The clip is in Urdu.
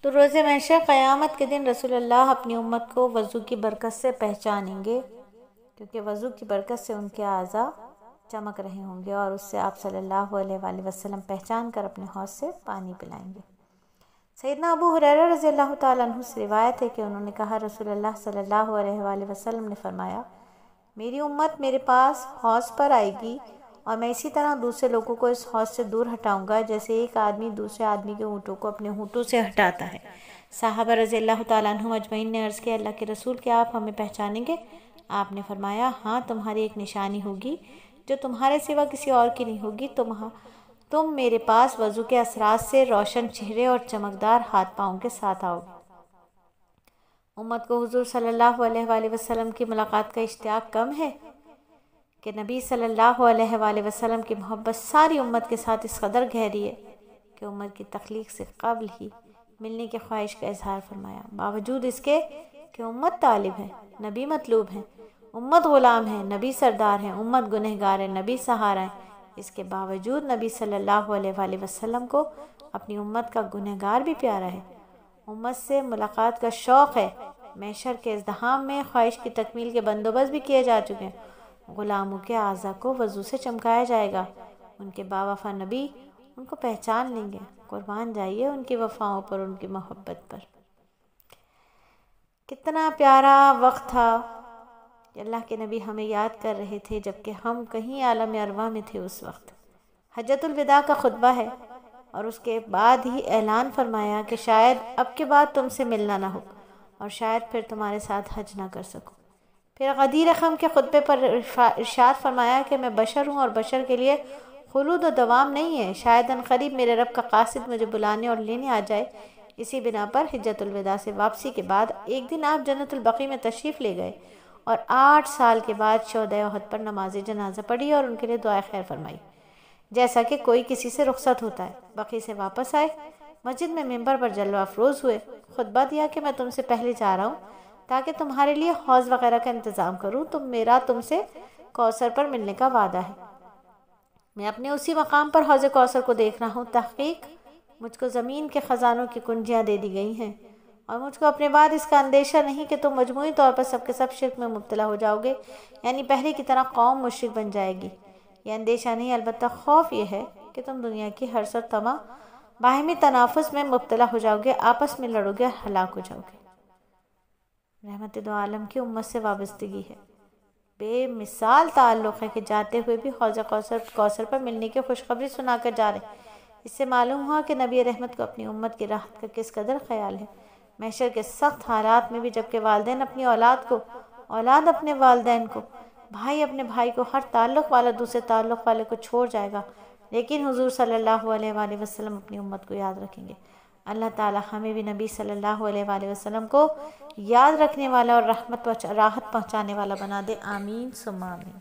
تو روز محشر قیامت کے دن رسول اللہ اپنی امت کو وضو کی برکت سے پہچانیں گے، کیونکہ وضو کی برکت سے ان کے اعضاء چمک رہے ہوں گے، اور اس سے آپ صلی اللہ علیہ وآلہ وسلم پہچان کر اپنے حوض سے پانی پلائیں گے۔ سیدنا ابو ہریرہ رضی اللہ تعالیٰ عنہ سے روایت ہے کہ انہوں نے کہا، رسول اللہ صلی اللہ علیہ وآلہ وسلم نے فرمایا، میری امت میرے پاس حوض پر آئے گی اور میں اسی طرح دوسرے لوگوں کو اس حوض سے دور ہٹاؤں گا جیسے ایک آدمی دوسرے آدمی کے ہونٹوں کو اپنے ہونٹوں سے ہٹاتا ہے۔ صحابہ رضی اللہ تعالیٰ عنہ اجمعین نے عرض کیا، اللہ کے رسول، کیا آپ ہمیں پہچانیں گے؟ آپ نے فرمایا، ہاں، تمہاری ایک نشانی ہوگی جو تمہارے سوا کسی اور کی نہیں ہوگی، تم میرے پاس وضو کے اثرات سے روشن چہرے اور چمکدار ہاتھ پاؤں کے ساتھ آؤ گے۔ امت کو حضور صلی اللہ علیہ وآلہ وسلم کی ملاقات کا اشتیاق کم ہے کہ نبی صلی اللہ علیہ وآلہ وسلم کی محبت ساری امت کے ساتھ اس قدر گہری ہے کہ امت کی تخلیق سے قبل ہی ملنے کی خواہش کا اظہار فرمایا، باوجود اس کے کہ امت طالب ہے، نبی مطلوب ہے، امت غلام ہے، نبی سردار ہے، امت گنہگار ہے، نبی سہارا ہے۔ اس کے باوجود نبی صلی اللہ علیہ وآلہ وسلم کو اپنی امت کا گنہگار بھی پیارا ہے، امت سے ملاقات کا شوق ہے۔ محشر کے ازدحام میں خواہش کی تکمیل کے بندوبست بھی کیے جا چکے ہیں۔ غلاموں کے اعضاء کو وضو سے چمکایا جائے گا، ان کے باوفا نبی ان کو پہچان لیں گے۔ قربان جائیے ان کی وفاؤں پر، ان کی محبت پر۔ کتنا پیارا وقت تھا کہ اللہ کے نبی ہمیں یاد کر رہے تھے جبکہ ہم کہیں عالم ارواح میں تھے اس وقت۔ حجۃ الوداع کا خطبہ ہے اور اس کے بعد ہی اعلان فرمایا کہ شاید اب کے بعد تم سے ملنا نہ ہو اور شاید پھر تمہارے ساتھ حج نہ کر سکوں۔ پھر غدیر خم کے خطبے پر ارشاد فرمایا کہ میں بشر ہوں اور بشر کے لیے خلود و دوام نہیں ہے، شاید ان قریب میرے رب کا قاصد مجھے بلانے اور لینے آ جائے۔ اسی بنا پر حجۃ الوداع سے واپسی کے بعد ایک دن آپ جنت البقیع میں تشریف لے گئے اور 8 سال کے بعد شہدائے احد پر نماز جنازہ پڑھی اور ان کے لیے دعائے خیر فرمائی، جیسا کہ کوئی کسی سے رخصت ہوتا ہے۔ بقیع سے واپس آئے، مسجد میں ممبر پر جلوہ افروز ہوئے، خطبہ دیا کہ میں تم سے پہلے جا رہا ہوں تاکہ تمہارے لیے حوض وغیرہ کا انتظام کروں، میرا تم سے کوثر پر ملنے کا وعدہ ہے۔ میں اپنے اسی مقام پر حوض کوثر کو دیکھ رہا ہوں۔ تحقیق مجھ کو زمین کے خزانوں کی کنجیاں دے دی گئی ہیں اور مجھ کو اپنے بعد اس کا اندیشہ نہیں کہ تم مجموعی طور پر سب کے سب شرک میں مبتلا ہو جاؤ گے، یعنی پہلے کی طرح قوم مشرک بن جائے گی۔ یہ اندیشہ نہیں، البتہ خوف یہ ہے کہ تم دنیا کی حرص اور طمع، باہمی تنافس میں مبتلا ہو جاؤ گے، آپس میں لڑو گے، ہلاک ہو جاؤ گے۔ رحمت دو عالم کی امت سے وابستگی ہے، بے مثال تعلق ہے کہ جاتے ہوئے بھی حوض کوثر پر ملنے کی خوشخبری سنا کر جا رہے ہیں۔ اس سے معلوم ہوا کہ نبی رحمت کو اپنی امت کی راحت کا کس قدر خیال ہے۔ محشر کے سخت حالات میں بھی جبکہ والدین اپنی اولاد کو، اولاد اپنے والدین کو، بھائی اپنے بھائی کو، ہر تعلق والا دوسرے تعلق والے کو چھوڑ جائے گا، لیکن حضور صلی اللہ علیہ وآلہ وسلم اپنی امت کو یاد رکھیں گے۔ اللہ تعالی ہمیں بھی نبی صلی اللہ علیہ وآلہ وسلم کو یاد رکھنے والا اور راحت پہنچانے والا بنا دے، آمین ثم آمین۔